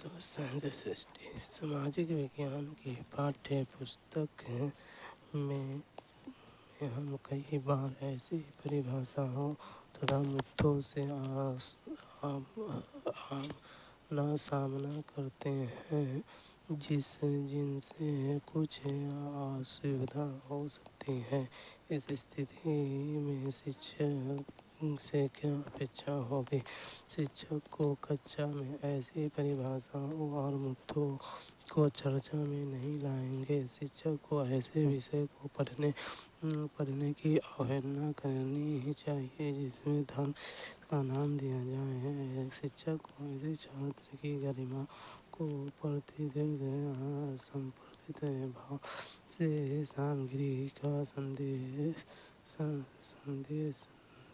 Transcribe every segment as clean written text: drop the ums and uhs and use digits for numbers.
Science सृष्टि सामाजिक विज्ञान की पाठ्य पुस्तक में हम कई बार ऐसी परिभाषाओं तथा मुद्दों से आमना सामना करते हैं जिनसे कुछ असुविधा हो सकती है। इस स्थिति में शिक्षक से क्या अपेक्षा होगी? शिक्षक को कक्षा में ऐसी परिभाषाओं और मुद्दों को चर्चा में नहीं लाएंगे। शिक्षक को ऐसे विषय को पढ़ने की अवहेलना करनी ही चाहिए जिसमें धर्म का नाम दिया जाए। शिक्षक को ऐसे छात्र की गरिमा को प्रतिदिन समर्पित भाव से सामग्री का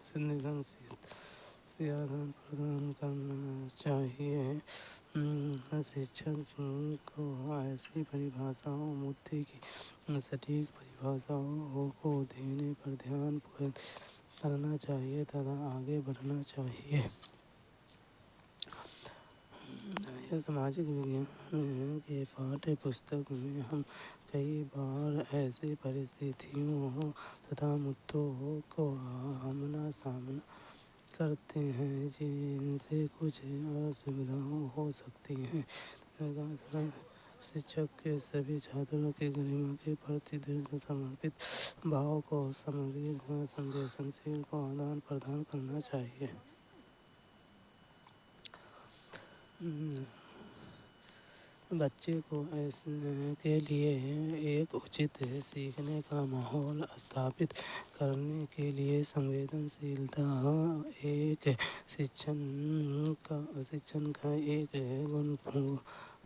संवेदनशील से आदान प्रदान करना चाहिए। शिक्षक को ऐसी परिभाषाओं मुद्दे की सटीक परिभाषाओं को देने पर ध्यान करना चाहिए तथा आगे बढ़ना चाहिए। सामाजिक विज्ञान के पाठ्य पुस्तक में हम कई बार ऐसी परिस्थितियों तथा मुद्दों को आमना सामना करते हैं जिनसे कुछ असुविधाएं हो सकती हैं। शिक्षक के सभी छात्रों की गरिमा के प्रति दृढ़ समर्पित भाव को सामग्री संवेदनशील को आदान प्रदान करना चाहिए। बच्चे को ऐसे के लिए एक उचित सीखने का माहौल स्थापित करने के लिए संवेदनशीलता एक शिक्षण का एक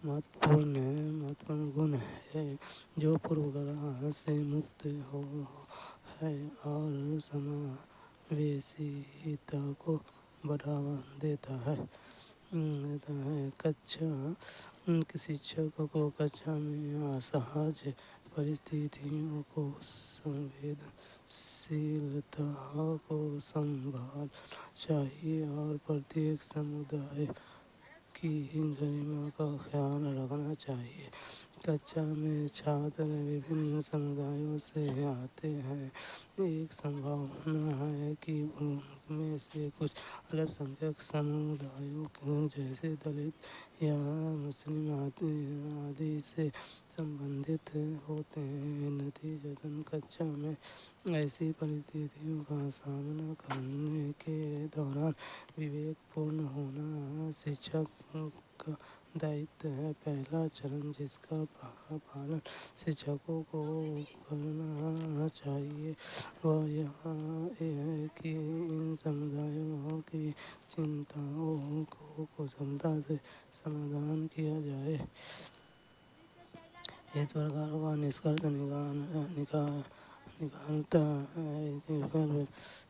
महत्वपूर्ण गुण है जो पूर्वाग्रह से मुक्त है और समावेशिता को बढ़ावा देता है। शिक्षक को कक्षा में असहज परिस्थितियों को संवेदनशीलता को संभालना चाहिए और प्रत्येक समुदाय की गरिमा का ख्याल रखना चाहिए। कक्षा में छात्र विभिन्न समुदायों से आते हैं। एक संभावना है कि उनमें से कुछ अल्पसंख्यक समुदायों जैसे दलित या मुस्लिम आदि से संबंधित होते हैं। नतीजतन कक्षा में ऐसी परिस्थितियों का सामना करने के दौरान विवेकपूर्ण होना शिक्षक का दायित्व है। पहला चरण जिसका पालन शिक्षकों को करना चाहिए वह यह है कि इन समुदायों की चिंताओं को कुशलता से समाधान किया जाए। इस प्रकार का निष्कर्ष निकालता है कि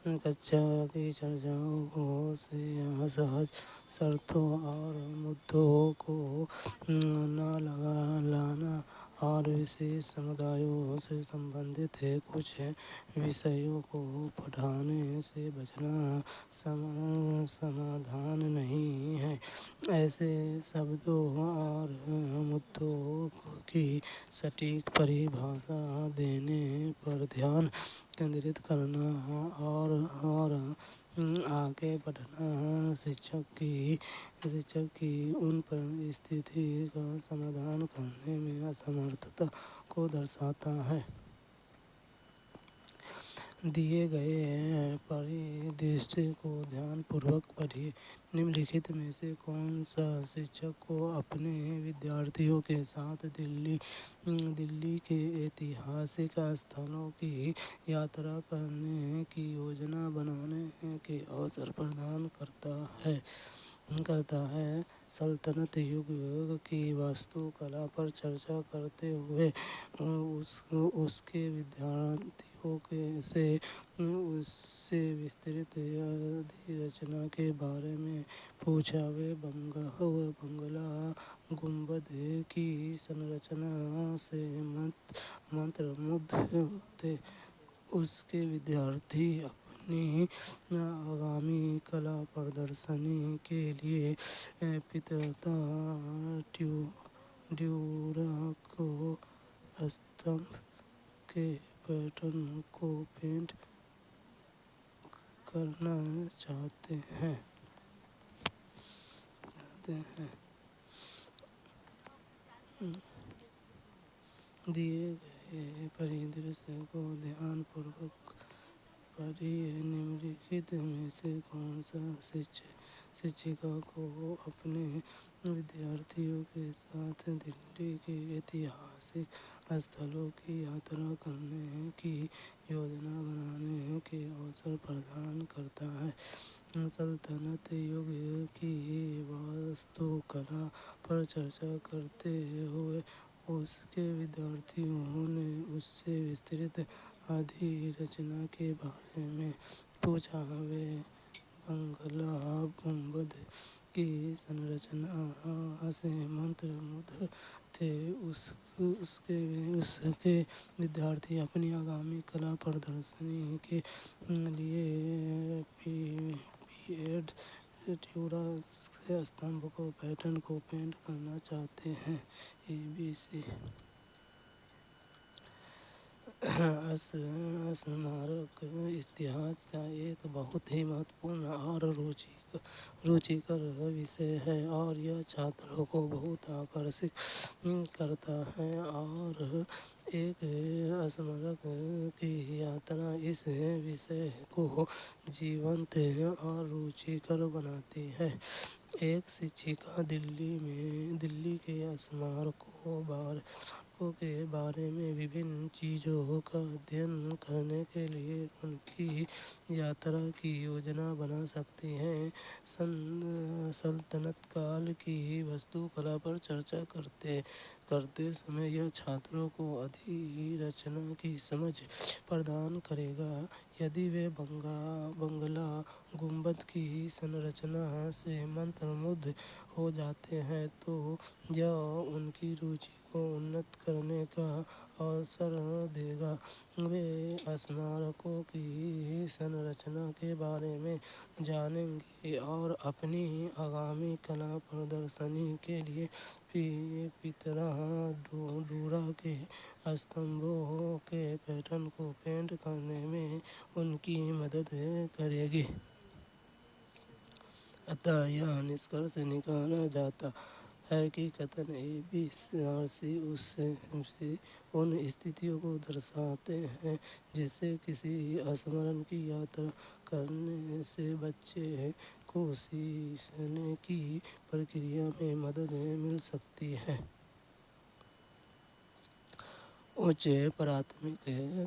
कक्षा की चर्चाओं से असहज शर्तों और मुद्दों को न लाना और विशेष समुदायों से संबंधित कुछ विषयों को पढ़ाने से बचना समाधान नहीं है। ऐसे शब्दों और मुद्दों की सटीक परिभाषा देने पर ध्यान केंद्रित करना और आगे बढ़ना शिक्षक की उन परिस्थिति का समाधान करने में असमर्थता को दर्शाता है। दिए गए परिदृश्य को ध्यानपूर्वक पढ़िए। निम्नलिखित में से कौन सा शिक्षक को अपने विद्यार्थियों के साथ दिल्ली के ऐतिहासिक स्थलों की यात्रा करने की योजना बनाने के अवसर प्रदान करता है। सल्तनत युग की वास्तुकला पर चर्चा करते हुए उसके विद्यार्थियों उससे विस्तृत अधिरचना के बारे में पूछा। वे बंगला गुंबद की संरचना से मंत्रमुग्ध थे। उसके विद्यार्थी अपनी आगामी कला प्रदर्शनी के लिए पितरता ड्यूरा स्तंभ के पैटर्न को पेंट करना चाहते हैं। दिए गए परिदृश्य को ध्यानपूर्वक पढ़िए। निम्नलिखित में से कौन सा शिक्षिका को अपने विद्यार्थियों के साथ दिल्ली के ऐतिहासिक स्थलों की यात्रा करने की योजना बनाने के अवसर प्रदान करता है। सल्तनत युग की वास्तुकला पर चर्चा करते हुए उसके विद्यार्थियों ने उससे विस्तृत अधिरचना के बारे में पूछा। वे बंगला गुंबद की संरचना से मंत्रमुग्ध थे। उसके विद्यार्थी अपनी आगामी कला प्रदर्शनी के लिए पीएड ड्यूरा स्तंभ को पैटर्न को पेंट करना चाहते हैं। ABC स्मारक इतिहास का एक बहुत ही महत्वपूर्ण और रुचिकर विषय है और यह छात्रों को बहुत आकर्षित करता है। और एक स्मारक की यात्रा इस विषय को जीवंत और रुचिकर बनाती है। एक शिक्षिका दिल्ली के स्मारकों के बारे में विभिन्न चीज़ों का अध्ययन करने के लिए उनकी यात्रा की योजना बना सकती है। सल्तनत काल की वास्तुकला पर चर्चा करते समय यह छात्रों को अधिरचना की समझ प्रदान करेगा। यदि वे बंगला गुंबद की संरचना से मंत्रमुग्ध हो जाते हैं तो यह उनकी रुचि को उन्नत करने का अवसर देगा। वे स्मारकों की संरचना के बारे में जानेंगे और अपनी आगामी कला प्रदर्शनी के लिए पितरा ड्यूरा के स्तंभों के पैटर्न को पेंट करने में उनकी मदद करेगी। अतः यह निष्कर्ष निकाला जाता है कि कथन ABC उन स्थितियों को दर्शाते हैं जिससे किसी स्मरण की यात्रा करने से बच्चे को सीखने की प्रक्रिया में मदद मिल सकती है। उच्च प्राथमिक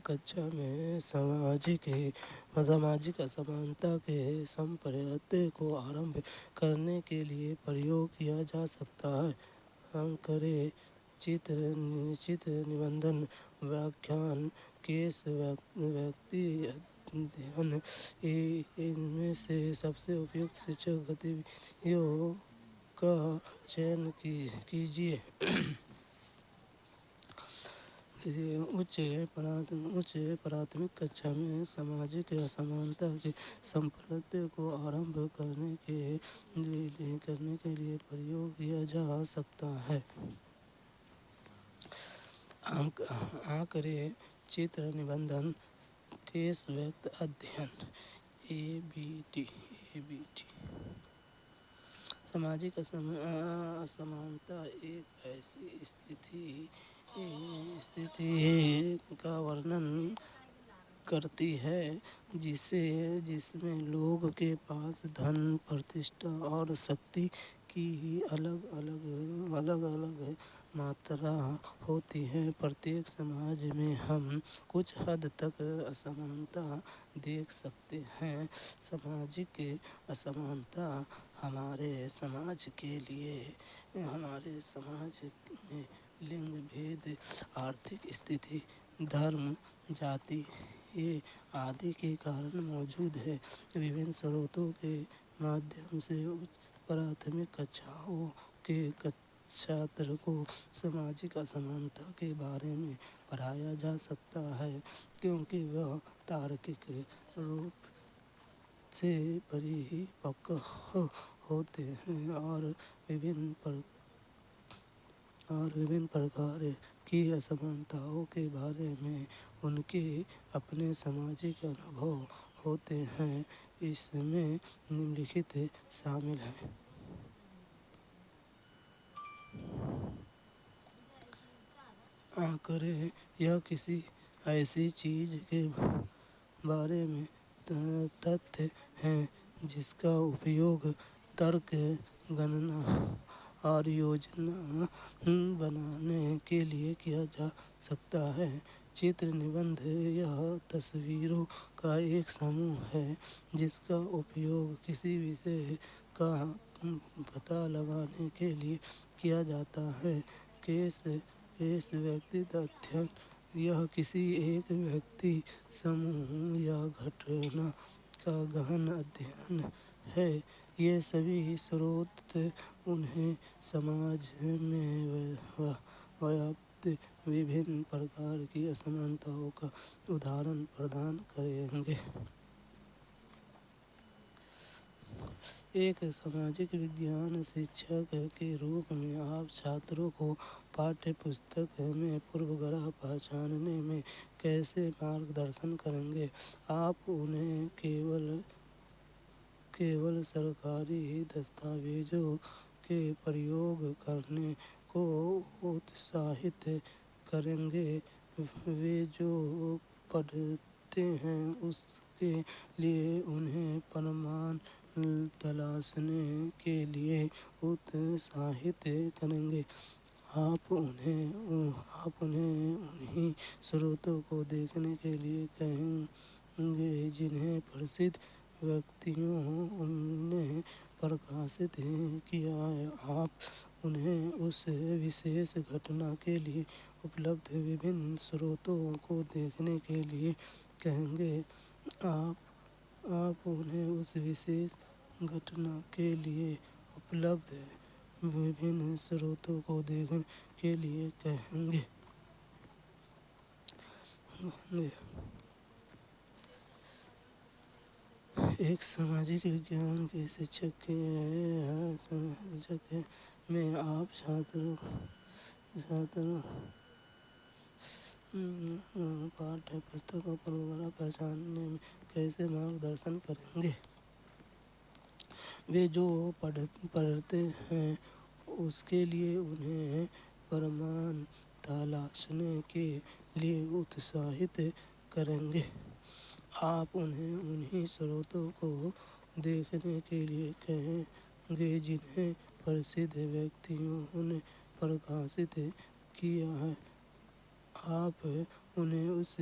कक्षा में सामाजिक असमानता के संपर्क को आरंभ करने के लिए प्रयोग किया जा सकता है। अंकरे चित्र निबंधन व्याख्यान केस व्यक्ति अध्ययन इनमें से सबसे उपयुक्त शिक्षक गतिविधियों का चयन कीजिए। उच्च प्राथमिक कक्षा में सामाजिक असमानता के संपर्क को आरंभ करने के लिए प्रयोग किया जा सकता है। आंकड़े चित्र निबंधन केस व्यक्ति अध्ययन ABT सामाजिक असमानता एक ऐसी स्थिति का वर्णन करती है जिसमें लोग के पास धन प्रतिष्ठा और शक्ति की अलग-अलग मात्रा होती है। प्रत्येक समाज में हम कुछ हद तक असमानता देख सकते हैं। सामाजिक असमानता हमारे समाज में लिंग भेद आर्थिक स्थिति धर्म जाति आदि के कारण मौजूद है। विभिन्न स्रोतों के माध्यम से उच्च प्राथमिक कक्षाओं के छात्र को सामाजिक असमानता के बारे में पढ़ाया जा सकता है क्योंकि वह तार्किक रूप से परिपक्व होते हैं और विभिन्न प्रकार की असमानताओं के बारे में उनके अपने सामाजिक अनुभव होते हैं। इसमें निम्नलिखित शामिल हैं। आंकड़े यह किसी ऐसी चीज़ के बारे में तथ्य हैं जिसका उपयोग तर्क, गणना और योजना बनाने के लिए किया जा सकता है। चित्र निबंध यह तस्वीरों का एक समूह है जिसका उपयोग किसी विषय का पता लगाने के लिए किया जाता है। केस व्यक्तिगत अध्ययन यह किसी एक व्यक्ति, समूह या घटना का गहन अध्ययन है। ये सभी स्रोत उन्हें समाज में व्याप्त विभिन्न प्रकार की असमानताओं का उदाहरण प्रदान करेंगे। एक सामाजिक विज्ञान शिक्षक के रूप में आप छात्रों को पाठ्य पुस्तक में पूर्वाग्रह पहचानने में कैसे मार्गदर्शन करेंगे? आप उन्हें केवल सरकारी दस्तावेजों के प्रयोग करने को उत्साहित करेंगे। वे जो पढ़ते हैं उसके लिए उन्हें प्रमाण तलाशने के लिए उत्साहित करेंगे। आप उन्हें उन्हीं स्रोतों को देखने के लिए कहेंगे जिन्हें प्रसिद्ध व्यक्तियों ने प्रकाशित किया है। आप उन्हें उस विशेष घटना के लिए उपलब्ध विभिन्न स्रोतों को देखने के लिए कहेंगे। आप उन्हें उस विशेष घटना के लिए उपलब्ध विभिन्न स्रोतों को देखने के लिए कहेंगे। एक सामाजिक विज्ञान के शिक्षक में आप छात्रों पाठ्य पुस्तकों पर पूर्वाग्रह पहचानने में कैसे मार्गदर्शन करेंगे? वे जो पढ़ते हैं उसके लिए उन्हें प्रमाण तलाशने के लिए उत्साहित करेंगे। आप उन्हें उन्हीं स्रोतों को देखने के लिए कहेंगे जिन्हें प्रसिद्ध व्यक्तियों ने प्रकाशित किया है। आप उन्हें उस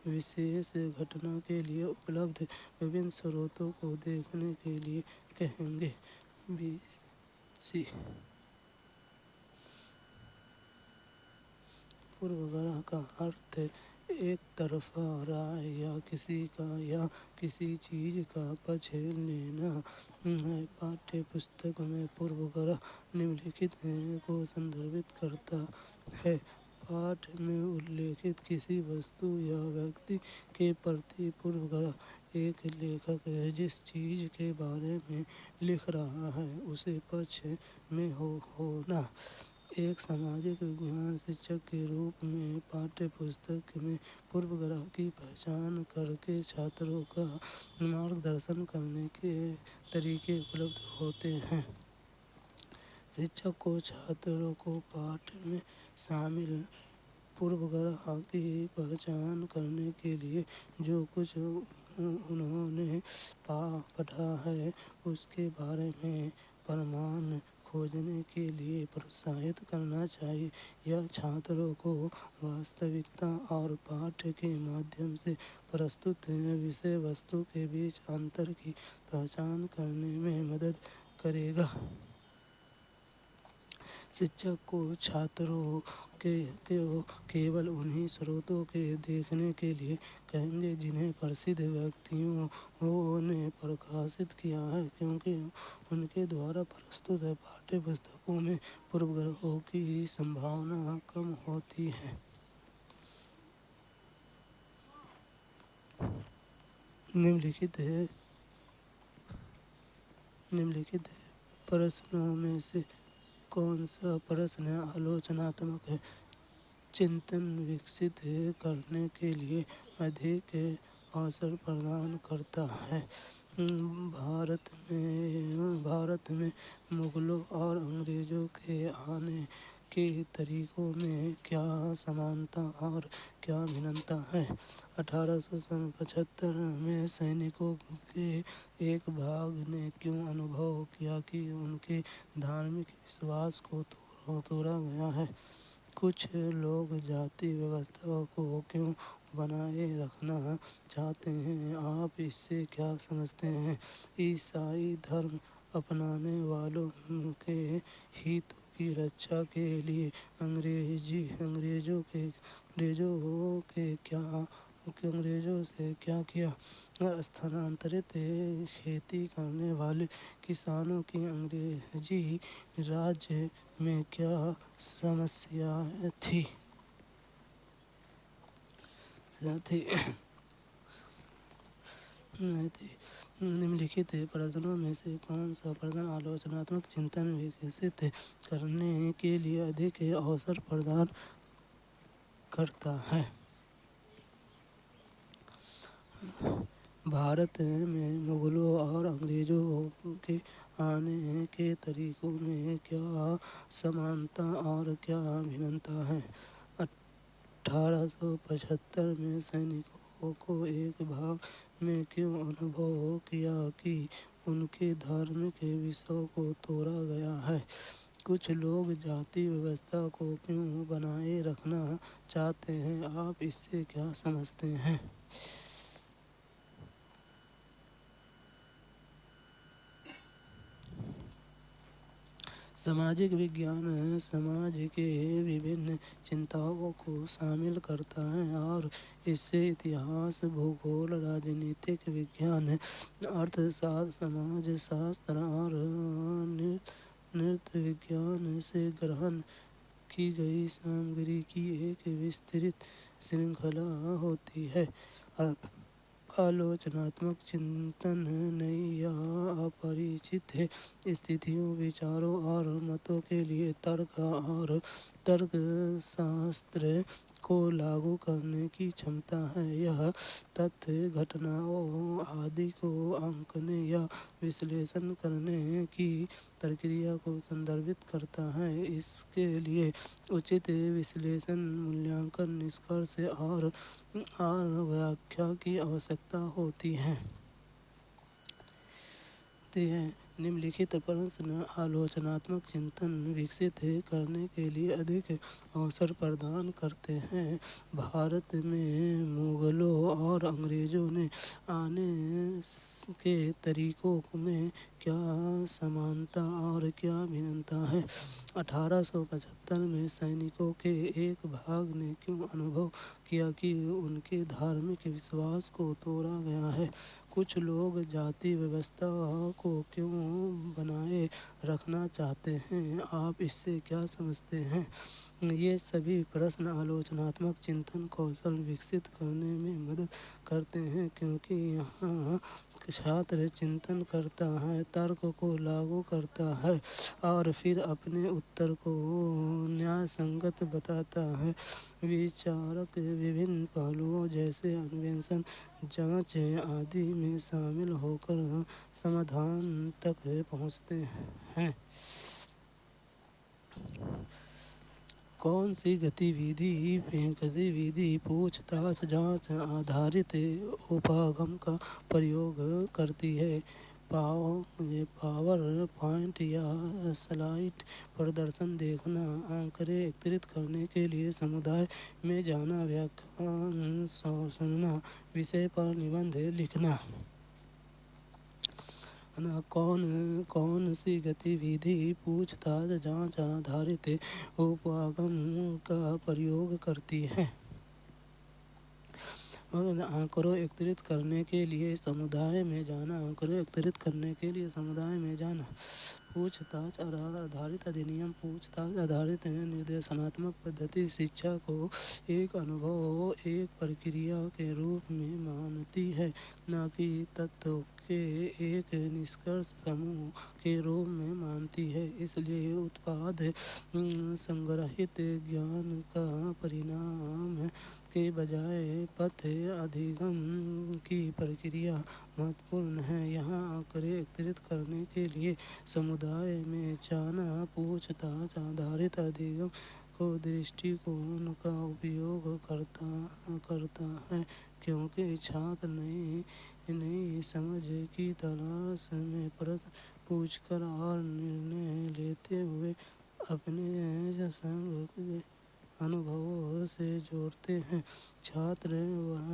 विशेष घटना के लिए उपलब्ध विभिन्न स्रोतों को देखने के लिए कहेंगे। पूर्वाग्रह का अर्थ एक तरफा राय या किसी चीज का पक्ष लेना है। पाठ्य पुस्तक में पूर्वाग्रह निम्नलिखित को संदर्भित करता है। पाठ में उल्लेखित किसी वस्तु या व्यक्ति के प्रति पूर्वाग्रह एक लेखक जिस चीज के बारे में लिख रहा है उसे पक्ष में होना। एक सामाजिक विज्ञान शिक्षक के रूप में पाठ्य पुस्तक में पूर्वाग्रह की पहचान करके छात्रों का मार्गदर्शन करने के तरीके उपलब्ध होते हैं। शिक्षक को छात्रों को पाठ में शामिल पूर्वाग्रह की पहचान करने के लिए जो कुछ उन्होंने पढ़ा है उसके बारे में प्रमाण खोजने के लिए प्रोत्साहित करना चाहिए। यह छात्रों को वास्तविकता और पाठ के माध्यम से प्रस्तुत विषय वस्तु के बीच अंतर की पहचान करने में मदद करेगा। शिक्षक को छात्रों को केवल उन्हीं स्रोतों के देखने के लिए कहेंगे जिन्हें प्रसिद्ध व्यक्तियों ने प्रकाशित किया है, क्योंकि उनके द्वारा प्रस्तुत पाठ्य पुस्तकों में पूर्वाग्रहों की संभावना कम होती है। निम्नलिखित निम्नलिखित प्रश्नों में से कौन सा प्रश्न आलोचनात्मक चिंतन विकसित करने के लिए अधिक अवसर प्रदान करता है? भारत में मुगलों और अंग्रेज़ों के आने के तरीकों में क्या समानता और क्या भिन्नता है? 1875 में सैनिकों के एक भाग ने क्यों अनुभव किया कि उनके धार्मिक विश्वास को तोड़ा गया है? कुछ लोग जाति व्यवस्था को क्यों बनाए रखना चाहते हैं? आप इससे क्या समझते हैं? ईसाई धर्म अपनाने वालों के हितों की रक्षा के लिए अंग्रेजों से क्या किया? स्थानांतरित खेती करने वाले किसानों की अंग्रेजी राज्य में क्या समस्याएं थी? निम्नलिखित प्रश्नों में से कौन सा प्रश्न आलोचनात्मक चिंतन विकसित करने के लिए अधिक अवसर प्रदान करता है? भारत में मुगलों और अंग्रेज़ों के आने के तरीकों में क्या समानता और क्या भिन्नता है? 1875 में सैनिकों को एक भाग में क्यों अनुभव किया कि उनके धार्मिक विश्वासों को तोड़ा गया है? कुछ लोग जाति व्यवस्था को क्यों बनाए रखना चाहते हैं? आप इससे क्या समझते हैं? सामाजिक विज्ञान समाज के विभिन्न चिंताओं को शामिल करता है और इससे इतिहास, भूगोल, राजनीतिक विज्ञान, अर्थशास्त्र, समाजशास्त्र और नृत्य विज्ञान से ग्रहण की गई सामग्री की एक विस्तृत श्रृंखला होती है। आलोचनात्मक चिंतन नई या अपरिचित स्थितियों, विचारों और मतों के लिए तर्क और तर्कशास्त्र को लागू करने की क्षमता है। यह तथ्य, घटनाओं आदि को आंकने या विश्लेषण करने की प्रक्रिया को संदर्भित करता है। इसके लिए उचित विश्लेषण, मूल्यांकन, निष्कर्ष और व्याख्या की आवश्यकता होती है। निम्नलिखित प्रश्न आलोचनात्मक चिंतन विकसित करने के लिए अधिक अवसर प्रदान करते हैं। भारत में मुगलों और अंग्रेज़ों ने आने के तरीकों में क्या समानता और क्या भिन्नता है? 1875 में सैनिकों के एक भाग ने क्यों अनुभव किया कि उनके धार्मिक विश्वास को तोड़ा गया है? कुछ लोग जाति व्यवस्था को क्यों बनाए रखना चाहते हैं? आप इससे क्या समझते हैं? ये सभी प्रश्न आलोचनात्मक चिंतन कौशल विकसित करने में मदद करते हैं, क्योंकि यहाँ छात्र चिंतन करता है, तर्क को लागू करता है और फिर अपने उत्तर को न्यायसंगत बताता है। विचारक विभिन्न पहलुओं जैसे अन्वेषण, जांच आदि में शामिल होकर समाधान तक पहुँचते हैं। कौन सी गतिविधि पूछताछ जांच आधारित उपागम का प्रयोग करती है? पावर पॉइंट या स्लाइड प्रदर्शन देखना, आंकड़े एकत्रित करने के लिए समुदाय में जाना, व्याख्यान सुनना, विषय पर निबंध लिखना। कौन सी गतिविधि पूछताछ जांच आधारित उपागम का प्रयोग करती है? आंकड़ों एकत्रित करने के लिए समुदाय में जाना, पूछताछ आधारित अधिनियम पूछताछ आधारित निर्देशात्मक पद्धति शिक्षा को एक अनुभव, एक प्रक्रिया के रूप में मानती है, न कि तत्व के एक निष्कर्ष समूह के रूप में मानती है। इसलिए उत्पाद संग्रहित ज्ञान का परिणाम के बजाय पथ अधिगम की प्रक्रिया महत्वपूर्ण है। यहाँ आंकड़े एकत्रित करने के लिए समुदाय में जाना पूछताछ आधारित अधिगम को दृष्टिकोण का उपयोग करता है, क्योंकि छात्र नई समझ की तलाश में प्रश्न पूछकर और निर्णय लेते हुए अपने संग के अनुभवों से जोड़ते हैं। छात्र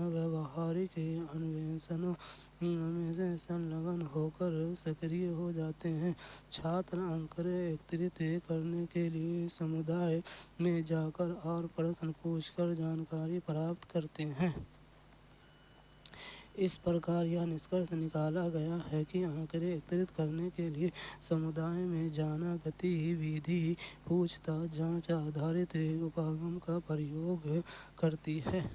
व्यावहारिक अन्वेषणों में संलग्न होकर सक्रिय हो जाते हैं। छात्र आंकड़े एकत्रित करने के लिए समुदाय में जाकर और प्रश्न पूछकर जानकारी प्राप्त करते हैं। इस प्रकार यह निष्कर्ष निकाला गया है कि आंकड़े एकत्रित करने के लिए समुदाय में जाना गतिविधि पूछताछ जांच आधारित उपागम का प्रयोग करती है।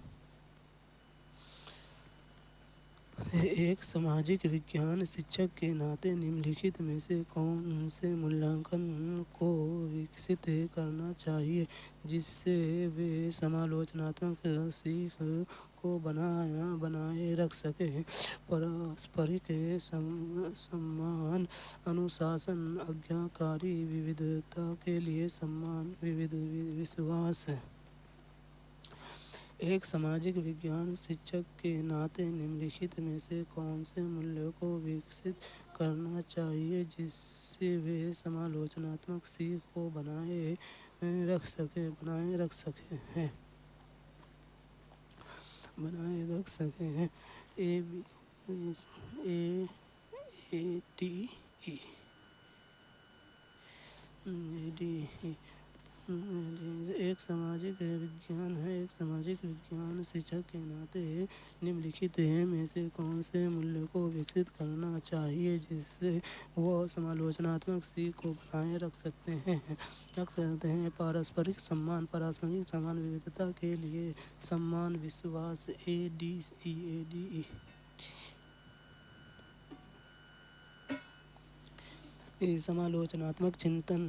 एक सामाजिक विज्ञान शिक्षक के नाते निम्नलिखित में से कौन से मूल्यांकन को विकसित करना चाहिए जिससे वे समालोचनात्मक सीख को बनाए रख सकें? पारस्परिक सम्मान, अनुशासन, आज्ञाकारी विविधता के लिए सम्मान, विविध विश्वास। एक सामाजिक विज्ञान शिक्षक के नाते निम्नलिखित में से कौन से मूल्यों को विकसित करना चाहिए जिससे वे समालोचनात्मक सीख को बनाए रख सकें हैं? एक सामाजिक विज्ञान शिक्षक के नाते निम्नलिखित में से कौन से मूल्यों को विकसित करना चाहिए जिससे वो समालोचनात्मक सीख को बनाए रख सकते हैं? पारस्परिक सम्मान, विविधता के लिए सम्मान, विश्वास। ADE समालोचनात्मक चिंतन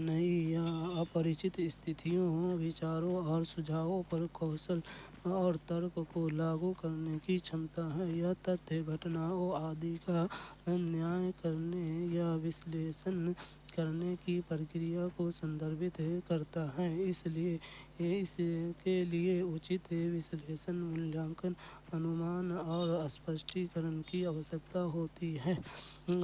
नई या अपरिचित स्थितियों, विचारों और सुझावों पर कौशल और तर्क को लागू करने की क्षमता है। यह तथ्य, घटनाओं आदि का न्याय करने या विश्लेषण करने की प्रक्रिया को संदर्भित करता है। इसलिए इसके लिए उचित विश्लेषण, मूल्यांकन, अनुमान और स्पष्टीकरण की आवश्यकता होती है।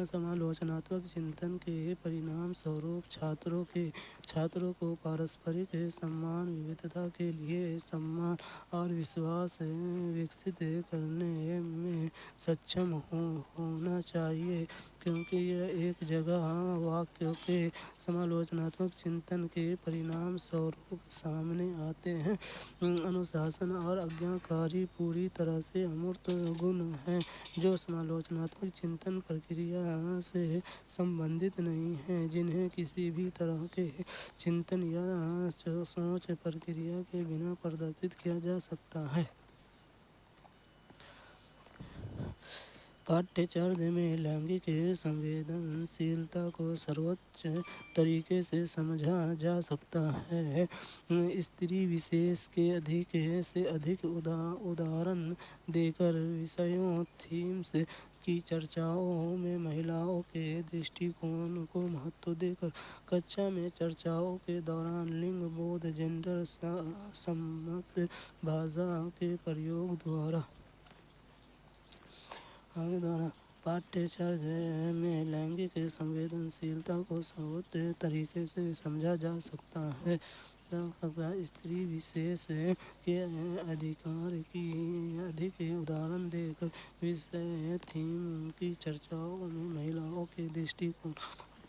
समालोचनात्मक चिंतन के परिणाम स्वरूप छात्रों को पारस्परिक सम्मान, विविधता के लिए सम्मान और विश्वास विकसित करने में सक्षम होना चाहिए, क्योंकि यह एक जगह वाक्यों के समालोचनात्मक चिंतन के परिणाम स्वरूप सामने आते हैं। अनुशासन और आज्ञाकारी पूरी तरह से अमूर्त गुण हैं जो समालोचनात्मक चिंतन प्रक्रिया से संबंधित नहीं हैं, जिन्हें किसी भी तरह के चिंतन या सोच प्रक्रिया के बिना प्रदर्शित किया जा सकता है। पाठ्यचर्या में लैंगिक संवेदनशीलता को सर्वोच्च तरीके से समझा जा सकता है। स्त्री विशेष के अधिक से अधिक उदाहरण देकर विषयों, थीम्स की चर्चाओं में महिलाओं के दृष्टिकोण को महत्व देकर कक्षा में चर्चाओं के दौरान लिंग बोध, जेंडर सम्मत भाषा के प्रयोग द्वारा पाठ्यचर्या में लैंगिक संवेदनशीलता को सर्वोच्च तरीके से समझा जा सकता है। स्त्री विशेष के अधिकार की अधिक उदाहरण देकर विषय, थीम की चर्चाओं में महिलाओं के दृष्टिकोण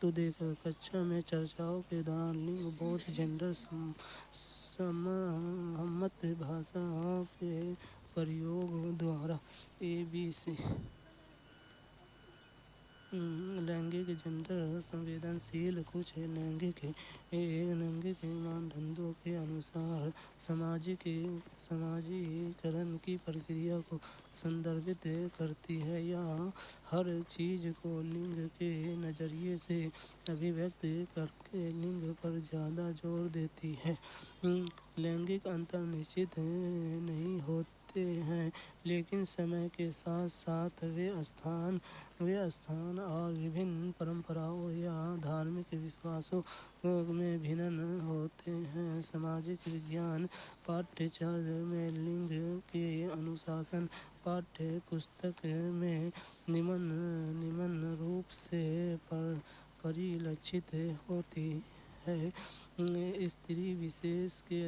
तो देकर कक्षा में चर्चाओं के दौरान लिंग बोध, जेंडर सम्मत भाषा के प्रयोग द्वारा ABC लैंगिक जेंडर संवेदनशील कुछ लैंगिक मानदंडों के अनुसार समाजीकरण की प्रक्रिया को संदर्भित करती है या हर चीज़ को लिंग के नज़रिए से अभिव्यक्त करके लिंग पर ज़्यादा जोर देती है। लैंगिक अंतर निश्चित नहीं होते हैं, लेकिन समय के साथ साथ वे स्थान और विभिन्न परंपराओं या धार्मिक विश्वासों में भिन्न होते हैं। सामाजिक विज्ञान पाठ्यचर्या में लिंग के अनुशासन पाठ्य पुस्तक में निम्न रूप से परिलक्षित होती है। स्त्री विशेष के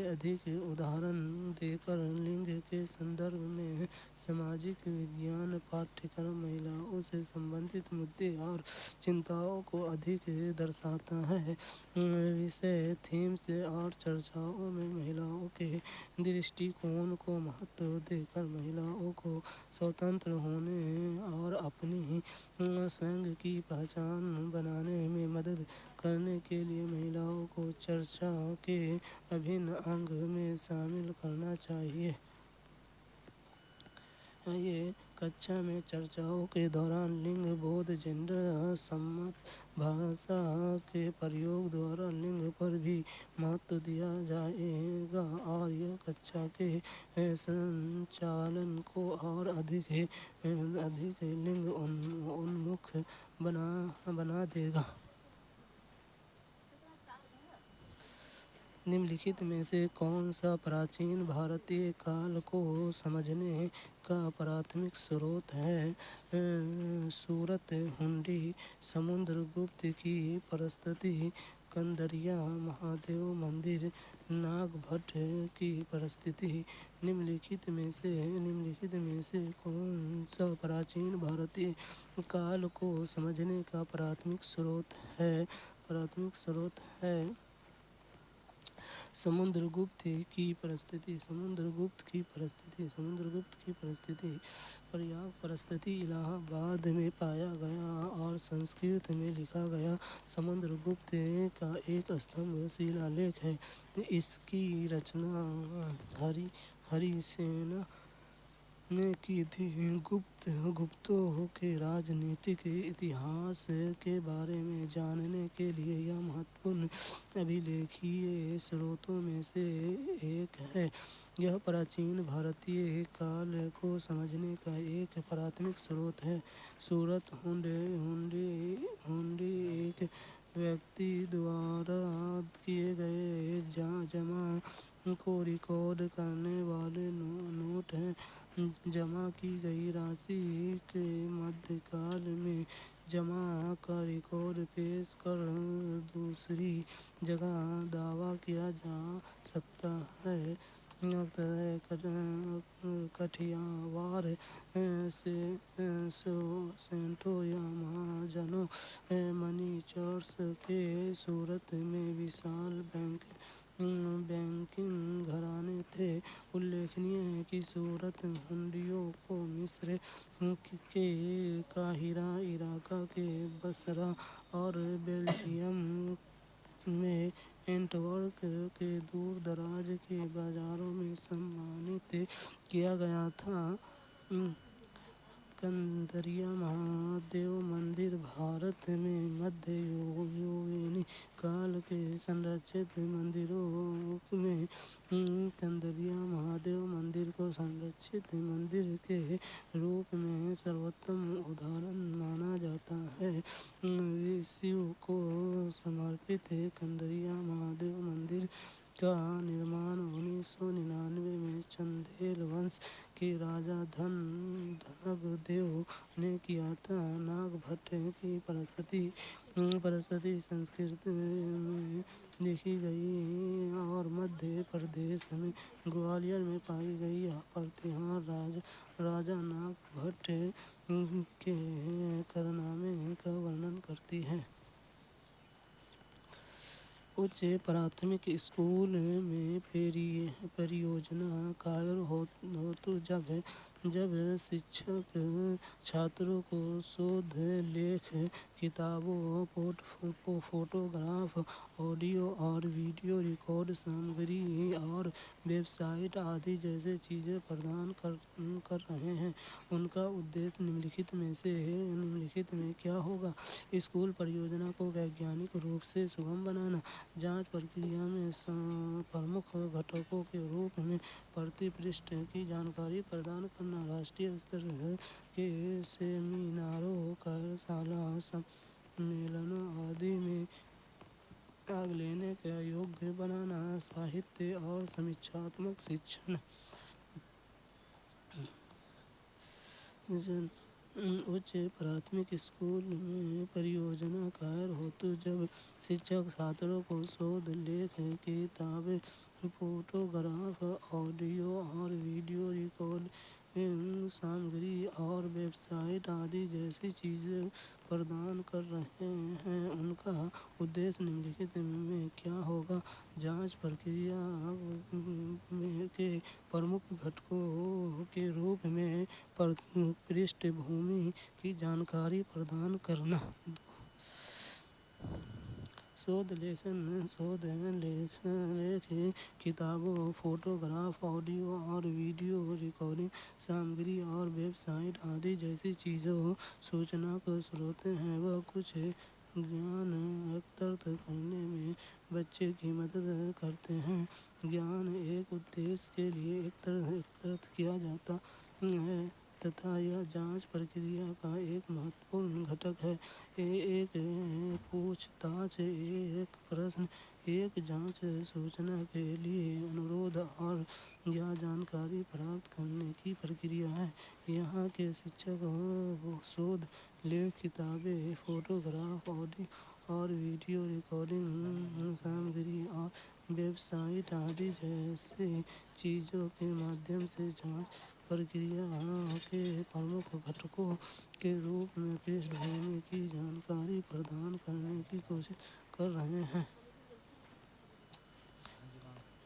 अधिक उदाहरण देकर लिंग के संदर्भ में सामाजिक विज्ञान पाठ्यक्रम महिलाओं से संबंधित मुद्दे और चिंताओं को अधिक दर्शाता है। विषय थीम्स और चर्चाओं में महिलाओं के दृष्टिकोण को महत्व देकर महिलाओं को स्वतंत्र होने और अपनी स्वयं की पहचान बनाने में मदद करने के लिए महिलाओं को चर्चा के अभिन्न अंग में शामिल करना चाहिए। ये कक्षा में चर्चाओं के दौरान लिंग बोध जेंडर सम्मत भाषा के प्रयोग द्वारा लिंग पर भी महत्व दिया जाएगा और यह कक्षा के संचालन को और अधिक लिंग उन्मुख बना देगा। निम्नलिखित में से कौन सा प्राचीन भारतीय काल को समझने का प्राथमिक स्रोत है? सूरत हुंडी, समुद्रगुप्त की प्रस्तुति, कंदरिया महादेव मंदिर, नागभट्ट की प्रस्तुति। निम्नलिखित में से कौन सा प्राचीन भारतीय काल को समझने का प्राथमिक स्रोत है? समुद्रगुप्त की प्रस्तुति। प्रयाग प्रस्तुति इलाहाबाद में पाया गया और संस्कृत में लिखा गया समुद्रगुप्त का एक स्तंभ शिलालेख है। इसकी रचना हरिसेन ने की थी। गुप्तों के राजनीतिक इतिहास के बारे में जानने के लिए यह महत्वपूर्ण अभिलेखीय स्रोतों में से एक है। यह प्राचीन भारतीय काल को समझने का एक प्राथमिक स्रोत है। सूरत हुंडी एक व्यक्ति द्वारा किए गए जमा को रिकॉर्ड करने वाले नोट हैं। जमा की गई राशि के मध्यकाल में जमा का रिकॉर्ड पेश कर दूसरी जगह दावा किया जा सकता है। कठियावाड़ सेंटो या महाजनों मनी चर्च के सूरत में विशाल बैंकिंग घराने थे। उल्लेखनीय है कि सूरत हुंडियों को मिस्र के काहिरा, इराक के बसरा और बेल्जियम में एंटवर्प के दूर दराज के बाजारों में सम्मानित किया गया था। कंदरिया महादेव मंदिर भारत में मध्ययुगीन काल के संरक्षित मंदिरों में कंदरिया महादेव मंदिर को संरक्षित मंदिर के रूप में सर्वोत्तम उदाहरण माना जाता है। शिव को समर्पित कंदरिया महादेव मंदिर का निर्माण 1999 में चंदेल वंश के राजा धनग-देव ने किया था। नागभट्ट की प्रस्तुति संस्कृत में लिखी गई और मध्य प्रदेश में ग्वालियर में पाई गई। यह प्रतिहार राजा नागभट्ट के कारनामे का वर्णन करती है। उच्च प्राथमिक स्कूल में परियोजना कार्य हेतु जब जब शिक्षक छात्रों को शोध लेख, किताबों, फोटोग्राफ, ऑडियो और वीडियो रिकॉर्ड सामग्री और वेबसाइट आदि जैसे चीज़ें प्रदान कर रहे हैं, उनका उद्देश्य निम्नलिखित में क्या होगा? स्कूल परियोजना को वैज्ञानिक रूप से सुगम बनाना, जांच प्रक्रिया में प्रमुख घटकों के रूप में प्रति पृष्ठ की जानकारी प्रदान करना, राष्ट्रीय स्तर के सेमिनारों, कार्यशाला, सम्मेलनों आदि में भाग लेने का योग्य बनाना, साहित्य और समीक्षात्मक शिक्षण, उच्च प्राथमिक स्कूल में परियोजना कार्य हेतु जब शिक्षक छात्रों को शोध लेख, किताबें, फोटोग्राफ, ऑडियो और वीडियो रिकॉर्डिंग सामग्री और वेबसाइट आदि जैसी चीज़ें प्रदान कर रहे हैं, उनका उद्देश्य निम्नलिखित में क्या होगा? जांच प्रक्रिया के प्रमुख घटकों के रूप में पृष्ठभूमि की जानकारी प्रदान करना, शोध लेख, किताबों, फोटोग्राफ, ऑडियो और वीडियो रिकॉर्डिंग सामग्री और वेबसाइट आदि जैसी चीज़ों सूचना के स्रोत हैं। वह कुछ ज्ञान एकत्रित करने में बच्चे की मदद करते हैं। ज्ञान एक उद्देश्य के लिए एकत्रित किया जाता है तथा यह जांच प्रक्रिया का एक महत्वपूर्ण घटक है। एक पूछताछ, एक प्रश्न, एक जांच सूचना के लिए अनुरोध और यह जानकारी प्राप्त करने की प्रक्रिया है। यहाँ के शिक्षक शोध लेख, किताबें, फोटोग्राफ, ऑडियो और वीडियो रिकॉर्डिंग सामग्री और वेबसाइट आदि जैसे चीज़ों के माध्यम से जांच प्रक्रिया के प्रमुख घटकों के रूप में पृष्ठभूमि की जानकारी प्रदान करने की कोशिश कर रहे हैं।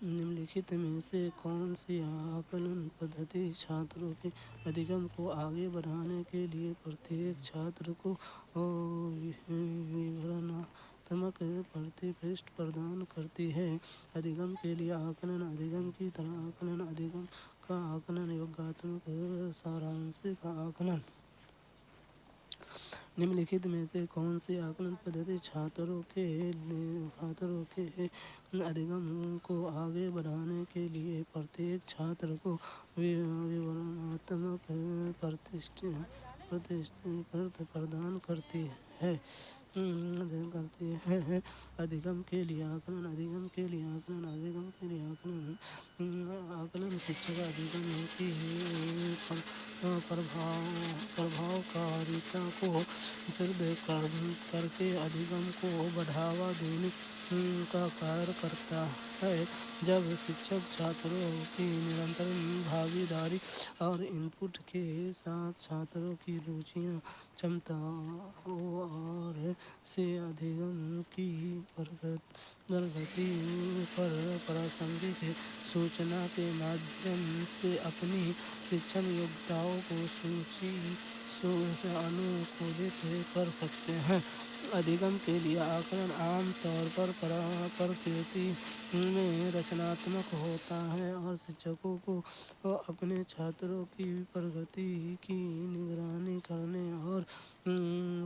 निम्नलिखित में से कौन सी आकलन पद्धति छात्रों के अधिगम को आगे बढ़ाने के लिए प्रत्येक छात्र को विवरणात्मक प्रतिपृष्ठ प्रदान करती है? अधिगम के लिए आकलन, अधिगम की तरह आकलन, अधिगम का आकलन, योगात्मक सारांश का आकलन। निम्नलिखित में से कौन सी आकलन पद्धति छात्रों के अधिगम को आगे बढ़ाने के लिए प्रत्येक छात्र को विवरणात्मक प्रतिपृष्ठ प्रदान करती है? अधिगम के लिए आकलन, अधिगम के लिए आकलन, अधिगम के लिए आकलन शिक्षक अधिगम की प्रभावकारिता को सिद्ध करके अधिगम को बढ़ावा देने का कार्य करता है। जब शिक्षक छात्रों की निरंतर भागीदारी और इनपुट के साथ छात्रों की रुचियाँ, क्षमताओं और से अधिगम की प्रगति पर प्रासंगिक सूचना के माध्यम से अपनी शिक्षण योग्यताओं को अनुकूलित कर सकते हैं। अधिगम के लिए आकलन आम तौर पर प्रकृति में रचनात्मक होता है और शिक्षकों को अपने छात्रों की प्रगति की निगरानी करने और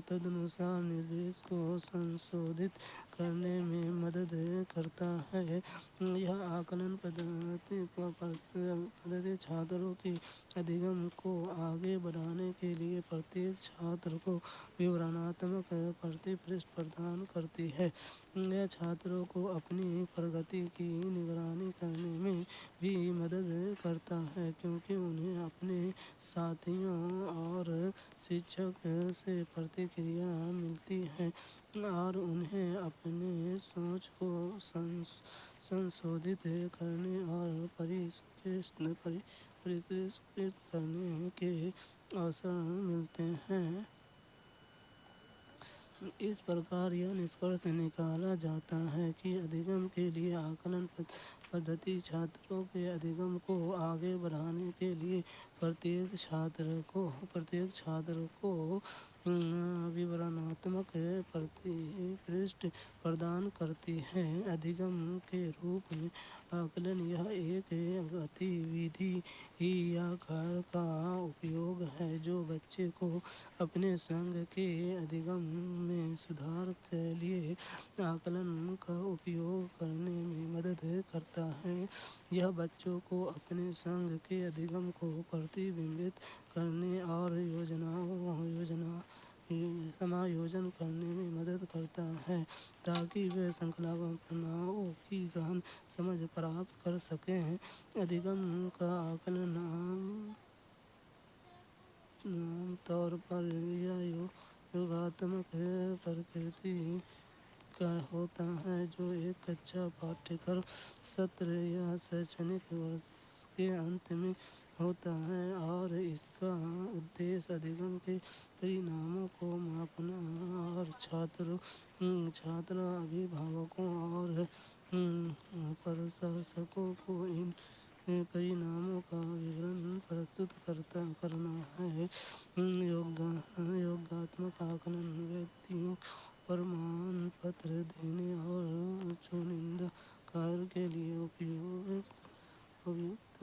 तदनुसार निर्देश को संशोधित करने में मदद करता है। यह आकलन पद्धति छात्रों की अधिगम को आगे बढ़ाने के लिए प्रत्येक छात्र को विवरणात्मक प्रतिपृष्ठ प्रदान करती है। यह छात्रों को अपनी प्रगति की निगरानी करने में भी मदद करता है, क्योंकि उन्हें अपने साथियों और शिक्षक से प्रतिक्रिया मिलती है और उन्हें अपने सोच को संशोधित करने और परिष्कृत करने के अवसर मिलते हैं। इस प्रकार यह निष्कर्ष निकाला जाता है कि अधिगम के लिए आकलन पद्धति छात्रों के अधिगम को आगे बढ़ाने के लिए प्रत्येक छात्र को विवरणात्मक परिपृष्ठ प्रदान करती है। अधिगम के रूप में आकलन यह एक गतिविधि या कार्य का उपयोग है जो बच्चे को अपने संग के अधिगम में सुधार के लिए आकलन का उपयोग करने में मदद करता है। यह बच्चों को अपने संग के अधिगम को प्रतिबिंबित करने और समायोजन करने में मदद करता है ताकि वे संकल्पनाओं की गहन समझ प्राप्त कर सकें। अधिगम का आकलन आम तौर पर योगात्मक प्रकृति का होता है जो एक कक्षा पाठ्यक्रम सत्र या शैक्षणिक वर्ष के अंत में होता है और इसका उद्देश्य अधिगम के परिणामों को मापना और छात्र अभिभावकों और प्रशासकों को इन परिणामों का विवरण प्रस्तुत करना है। योगात्मक आकलन व्यक्तियों को प्रमाण पत्र देने और चुनिंदा कार्य के लिए उपयुक्त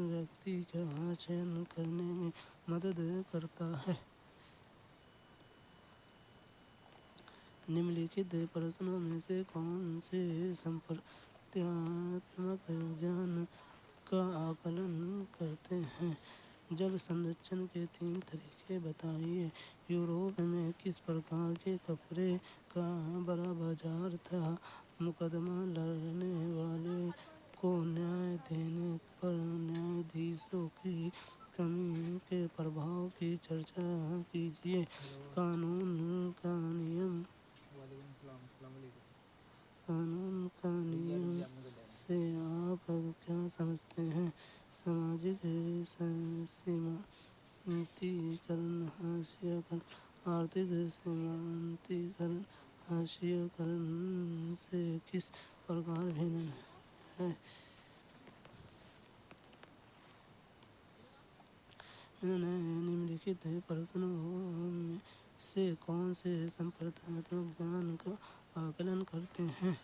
व्यक्ति का चयन करने में मदद करता है। निम्नलिखित प्रश्नों में से कौन से संप्रदायात्मक विज्ञान का आकलन करते हैं? जल संरक्षण के 3 तरीके बताइए। यूरोप में किस प्रकार के कपड़े का बड़ा बाजार था? मुकदमा लड़ने वाले को न्याय देने पर न्यायाधीशों की कमी के प्रभाव की चर्चा कीजिए। कानून का नियम से आप क्या समझते हैं? सामाजिक सीमांतीकरण हाशियाकरण आर्थिक सीमांतीकरण हाशियाकरण से किस प्रकार भिन्न है? निम्नलिखित प्रश्नों में से कौन से संप्रदायात्मक ज्ञान का आकलन करते हैं?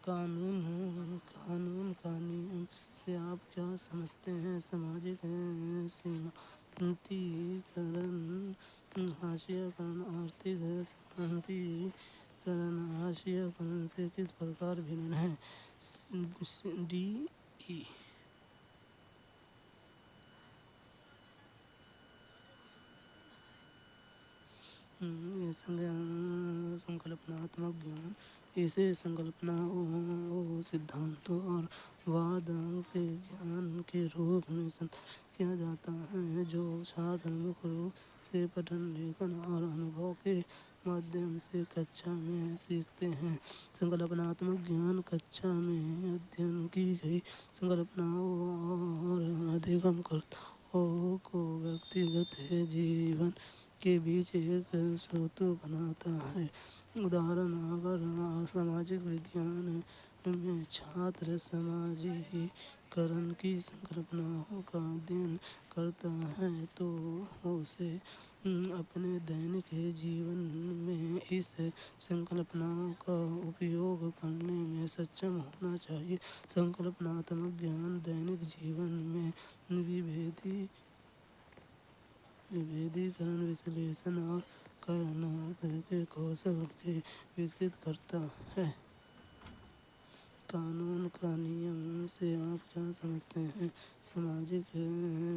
कानून का नियम से आप क्या समझते हैं? सामाजिक सीमांतीकरण हाशियाकरण आर्थिक सीमांतीकरण हाशियाकरण से किस प्रकार भिन्न है? डी ई संकल्पनात्मक ज्ञान इसे संकल्पनाओं सिद्धांतों और वादों के ज्ञान के रूप में समझा किया जाता है जो छात्र मुख्य रूप से पठन लेखन और अनुभव के माध्यम से कक्षा में सीखते हैं। संकल्पनात्मक ज्ञान कक्षा में अध्ययन की गई संकल्पनाओं और अधिगमकर्ताओं को व्यक्तिगत जीवन के बीच एक सेतु बनाता है। उदाहरण अगर सामाजिक विज्ञान में छात्र समाजीकरण की संकल्पनाओं का अध्ययन करता है तो उसे अपने दैनिक जीवन में इस संकल्पनाओं का उपयोग करने में सक्षम होना चाहिए। संकल्पनात्मक ज्ञान दैनिक जीवन में विभेदीकरण विश्लेषण और कार्यान्वयन के कौशल के विकसित करता है। कानून का नियम से आप क्या समझते हैं? सामाजिक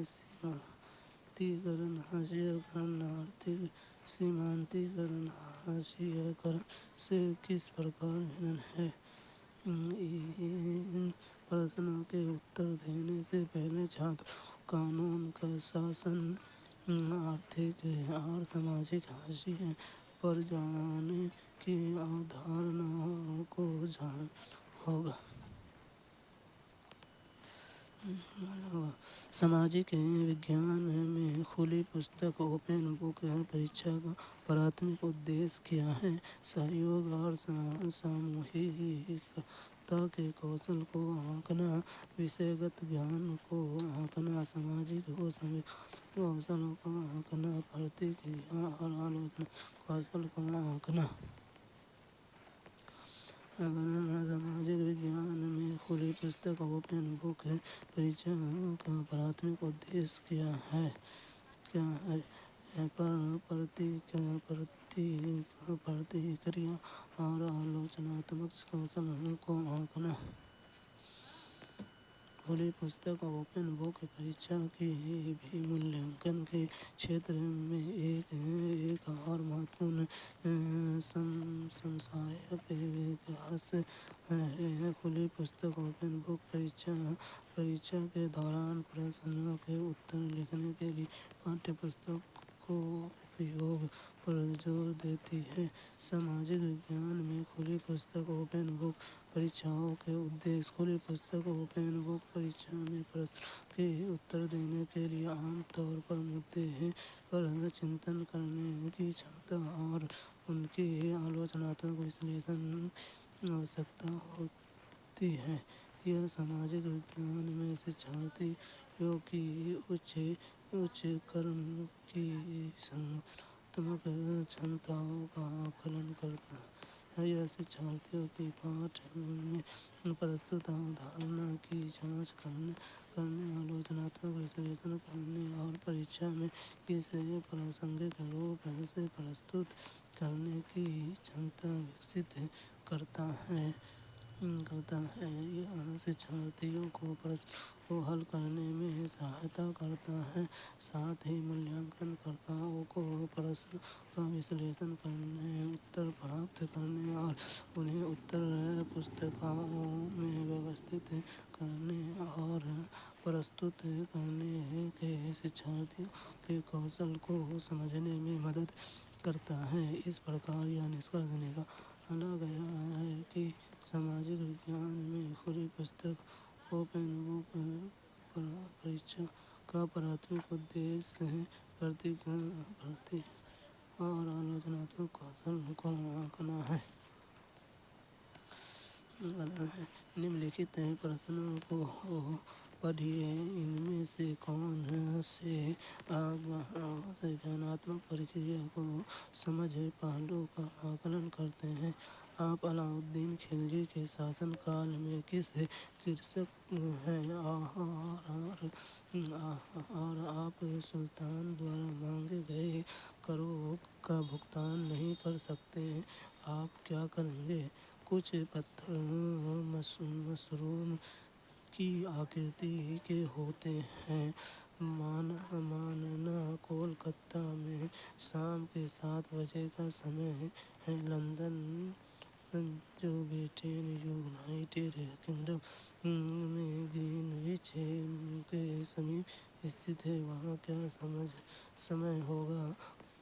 सीमांतीकरण हाशियाकरण आर्थिक सीमांतीकरण हाशियाकरण से किस प्रकार भिन्न है? इन प्रश्नों के उत्तर देने से पहले छात्र कानून का शासन आर्थिक और सामाजिक हाशिए पर जाने की अवधारणाओं को जान होगा। सामाजिक विज्ञान में खुली पुस्तक ओपन बुक परीक्षा का प्राथमिक उद्देश्य क्या है? सहयोग और सामूहिक वक्ता के कौशल को आंकना, विषयगत ज्ञान को आंकना, सामाजिक व कौशलों को आंकना, प्रतिक्रिया और आलोचना कौशल को आंकना। सामाजिक विज्ञान में खुली पुस्तक ओपन बुक परीक्षा का प्राथमिक उद्देश्य क्या है? प्रतिक्रिया और आलोचनात्मक कौशल को आंकना। खुली पुस्तक ओपन बुक परीक्षा की भी मूल्यांकन के क्षेत्र में एक और महत्वपूर्ण समसामयिक विकास है। खुली पुस्तक ओपन बुक परीक्षा के दौरान प्रश्नों के उत्तर लिखने के लिए पाठ्य पुस्तक को उपयोग पर जोर देती है। सामाजिक विज्ञान में खुली पुस्तक ओपन बुक परीक्षाओं के उद्देश्य। खुली पुस्तक ओपन बुक परीक्षा में प्रश्नों के उत्तर देने के लिए आम तौर पर मुद्दे हैं, पर चिंतन करने की क्षमता और उनकी आलोचनात्मक विश्लेषण आवश्यकता होती है। यह सामाजिक विज्ञान में शिक्षार्थियों की उच्च क्रम की संज्ञानात्मक क्षमताओं का आकलन करता है। यह शिक्षार्थियों की पाठ में प्रस्तुत अवधारणा की जांच करने, आलोचनात्मक विश्लेषण करने और परीक्षा में इसे प्रासंगिक रूप से प्रस्तुत करने की क्षमता विकसित करता है। यह शिक्षार्थियों को प्रश्नों को हल करने में सहायता करता है, साथ ही मूल्यांकनकर्ताओं को प्रश्नों का विश्लेषण करने, उत्तर प्राप्त करने और उन्हें उत्तर पुस्तिकाओं में व्यवस्थित करने और प्रस्तुत करने के शिक्षार्थियों के कौशल को समझने में मदद करता है। इस प्रकार यह निष्कर्ष निकाला गया है कि सामाजिक विज्ञान में खुली पुस्तक ओपन बुक परीक्षा का प्राथमिक उद्देश्य है प्रतिक्रिया और आलोचनात्मक कौशल को आंकना है। निम्नलिखित प्रश्नों को पढ़िए। इनमें से कौन से ज्ञानात्मक प्रक्रिया को समझ पहलू का आकलन करते हैं? आप अलाउद्दीन खिलजी के शासनकाल में किस कृषक हैं और आप सुल्तान द्वारा मांगे गए करों का भुगतान नहीं कर सकते, आप क्या करेंगे? कुछ पत्थर मशरूम की आकृति के होते हैं। मानना कोलकाता में शाम के 7 बजे का समय है। लंदन जो ब्रिटेन यूनाइटेड किंगडम में ग्रीनविच के समीप स्थित है, वहाँ क्या समय होगा?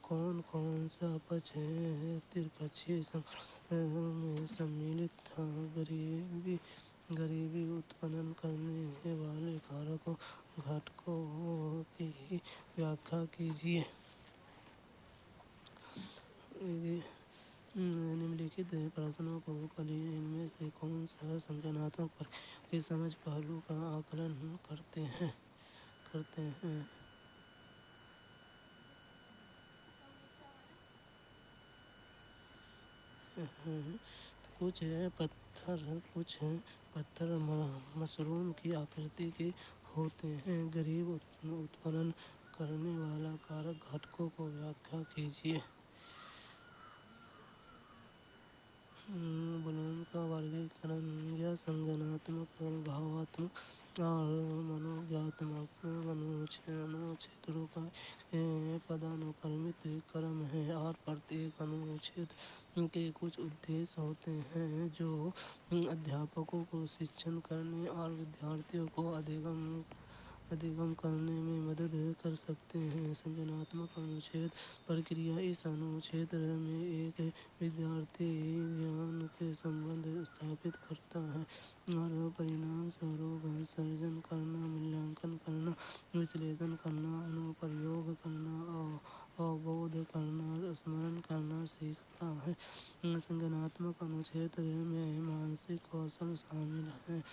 कौन कौन सा पक्ष त्रिपक्षीय संघर्ष में सम्मिलित था? गरीबी उत्पन्न करने वाले कारकों घटकों की व्याख्या कीजिए। निम्नलिखित प्रश्नों को पढ़िए। इनमें से कौन सा संज्ञानात्मक प्रक्रिया के समझ पहलू का आकलन करते हैं? कुछ पत्थर मशरूम की आकृति के होते हैं। गरीब उत्पन्न करने वाला कारक घटकों को व्याख्या कीजिए। ब्लूम का वर्गीकरण। यह संज्ञानात्मक, भावात्मक और मनोज्ञानात्मक अनुच्छेदों का पदानुक्रमित क्रम है और प्रत्येक अनुच्छेद के कुछ उद्देश्य होते हैं जो अध्यापकों को शिक्षण करने और विद्यार्थियों को अधिगम करने में मदद कर सकते हैं। संज्ञानात्मक अनुच्छेद प्रक्रिया इस अनुच्छेद में एक विद्यार्थी ज्ञान के संबंध स्थापित करता है और परिणाम स्वरूप सर्जन करना, मूल्यांकन करना विश्लेषण करना, अनुप्रयोग करना, अवबोध करना, स्मरण करना सीखता है। संज्ञानात्मक अनुक्षेत्र में मानसिक कौशल शामिल हैं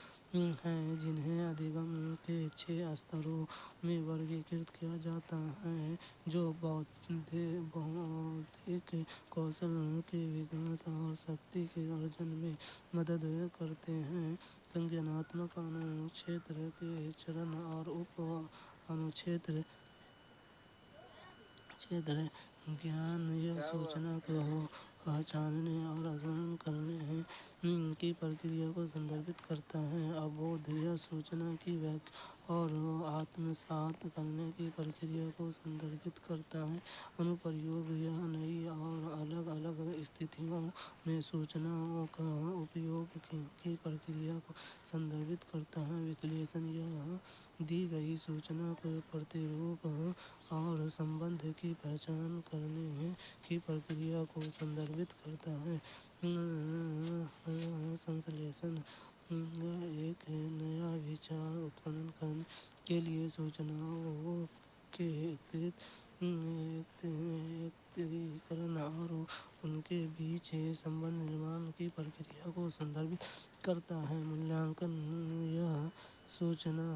जिन्हें अधिगम के 6 स्तरों में वर्गीकृत किया जाता है, जो बौद्धिक कौशल के विकास और शक्ति के अर्जन में मदद करते हैं। संज्ञानात्मक अनुक्षेत्र के चरण और उप अनुक्षेत्र ज्ञान या सूचना को पहचानने और स्मरण करने की प्रक्रिया को संदर्भित करता है। अवबोध या सूचना की व्याख्या और आत्मसात करने की प्रक्रिया को संदर्भित करता है। अनुप्रयोग यह नई और अलग अलग स्थितियों में सूचनाओं का उपयोग की प्रक्रिया को संदर्भित करता है। विश्लेषण यह दी गई सूचना के प्रतिरूप और संबंध की पहचान करने की प्रक्रिया को संदर्भित करता है। संश्लेषण एक नया विचार उत्पन्न करने के लिए सूचनाओं के एकत्रीकरण और उनके बीच संबंध निर्माण की प्रक्रिया को संदर्भित करता है। मूल्यांकन यह सूचना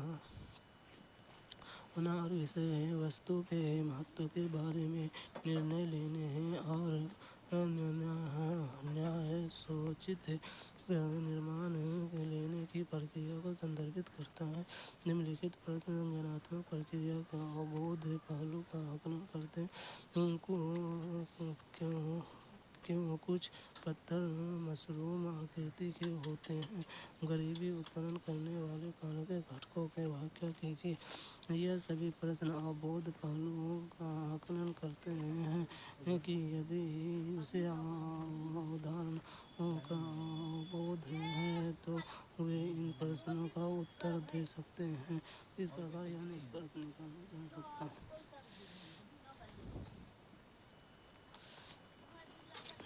और विषय वस्तु के महत्व के बारे में निर्णय लेने और न्यायोचित निर्णय लेने की प्रक्रिया को संदर्भित करता है। निम्नलिखित प्रश्न संज्ञानात्मक प्रक्रिया का अवबोध पहलू का आकलन करते हैं। क्यों कुछ पत्थर मशरूम आकृति के होते हैं? गरीबी उत्पन्न करने वाले कारक घटकों की व्याख्या कीजिए। यह सभी प्रश्न अवबोध पहलुओं का आकलन करते हैं कि यदि उसे उदाहरणों का अवबोध है तो वे इन प्रश्नों का उत्तर दे सकते हैं। इस प्रकार यह निष्कर्ष निकाला जा सकता है।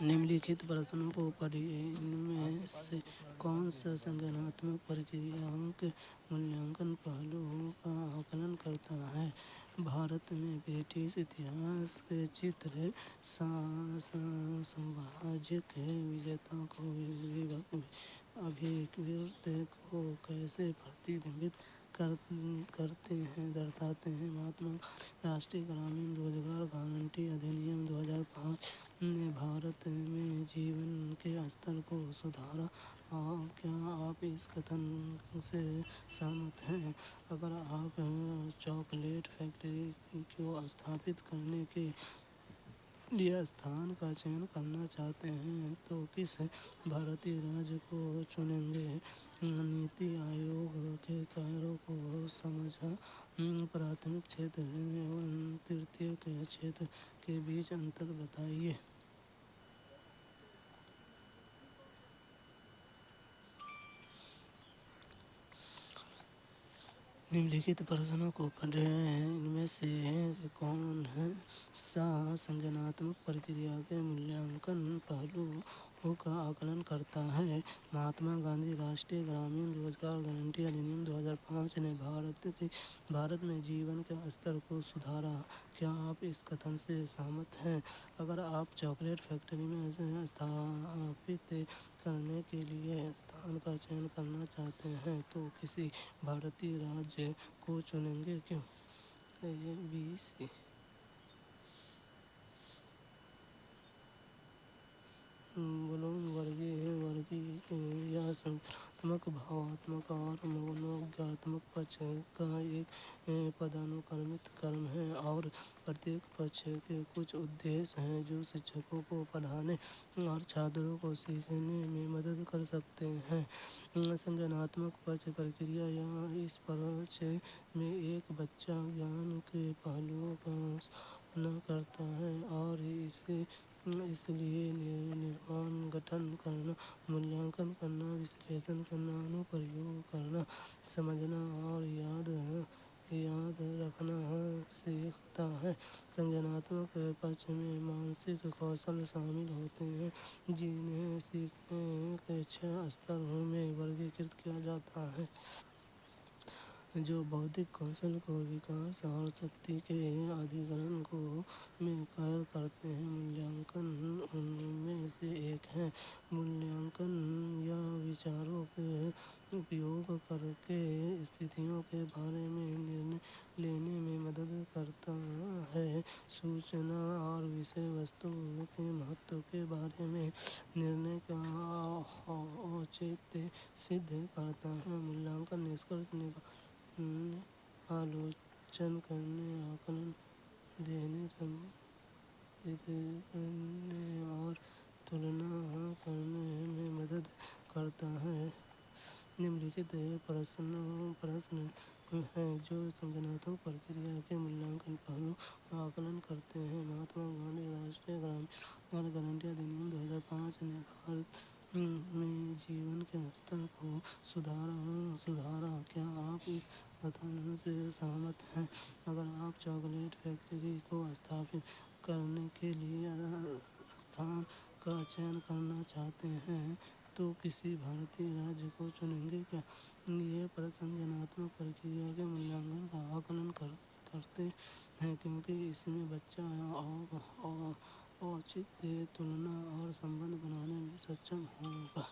निम्नलिखित प्रश्नों को पढ़िए। इनमें से कौन सा संज्ञानात्मक प्रक्रियाओं के मूल्यांकन पहलुओं का आकलन करता है? भारत में ब्रिटिश इतिहास के चित्र साम्राज्य के विजेता को अभिव्यक्ति को कैसे प्रतिबिंबित करते हैं दर्शाते हैं? महात्मा गांधी राष्ट्रीय ग्रामीण रोजगार गारंटी अधिनियम 2005 ने भारत में जीवन के स्तर को सुधारा। क्या आप इस कथन से सहमत हैं? अगर आप चॉकलेट फैक्ट्री को स्थापित करने के लिए स्थान का चयन करना चाहते हैं तो किस भारतीय राज्य को चुनेंगे? नीति आयोग के कार्यों को समझा। प्राथमिक क्षेत्र एवं तृतीयक क्षेत्र के बीच अंतर बताइए। निम्नलिखित प्रश्नों को पढ़ें। इनमें से कौन सा संज्ञानात्मक प्रक्रिया के मूल्यांकन पहलुओं का आकलन करता है? महात्मा गांधी राष्ट्रीय ग्रामीण रोजगार गारंटी अधिनियम 2005 ने भारत में जीवन के स्तर को सुधारा। क्या आप इस कथन से सहमत हैं? अगर आप चॉकलेट फैक्ट्री में स्थापित करने के लिए स्थान का चयन करना चाहते हैं तो किसी भारतीय राज्य को चुनेंगे? क्यों? ABC वर्गीय या संज्ञानात्मक, भावात्मक और मनोज्ञानात्मक पक्ष का एक पदानुक्रमित क्रम है और प्रत्येक पक्ष के कुछ उद्देश्य हैं जो शिक्षकों को पढ़ाने और छात्रों को सीखने में मदद कर सकते हैं। संज्ञानात्मक पक्ष प्रक्रिया या इस पक्ष में एक बच्चा ज्ञान के पहलुओं का सामना करता है और इसलिए निर्माण, गठन करना, मूल्यांकन करना, विश्लेषण करना, अनुप्रयोग करना, समझना और याद रखना सीखता है। संज्ञानात्मक पक्ष में मानसिक कौशल शामिल होते हैं जिन्हें सीखने के 6 स्तरों में वर्गीकृत किया जाता है। जो बौद्धिक कौशल को विकास और शक्ति के अधिग्रहण को में कायल करते हैं। मूल्यांकन उनमें से एक है। मूल्यांकन या विचारों के उपयोग करके स्थितियों के बारे में निर्णय लेने में मदद करता है। सूचना और विषय वस्तु के महत्व के बारे में निर्णय का औचित्य सिद्ध करता है। मूल्यांकन निष्कर्ष निकालने, आलोचन करने, आकलन देने, संबंधित करने और तुलना करने में मदद करता है। निम्नलिखित प्रश्न हैं जो संज्ञानात्मक प्रक्रिया के मूल्यांकन पहलू का आकलन करते हैं। महात्मा गांधी राष्ट्रीय ग्रामीण गारंटी अधिनियम 2005 ने भारत में जीवन के स्तर को सुधारा। क्या आप इस कथन से सहमत हैं? अगर आप चॉकलेट फैक्ट्री को स्थापित करने के लिए स्थान का चयन करना चाहते हैं तो किसी भारतीय राज्य को चुनेंगे क्या? ये संज्ञानात्मक प्रक्रिया के मूल्यांकन का आकलन करते हैं क्योंकि इसमें बच्चा औचित्य, तुलना और संबंध बनाने में सक्षम होगा।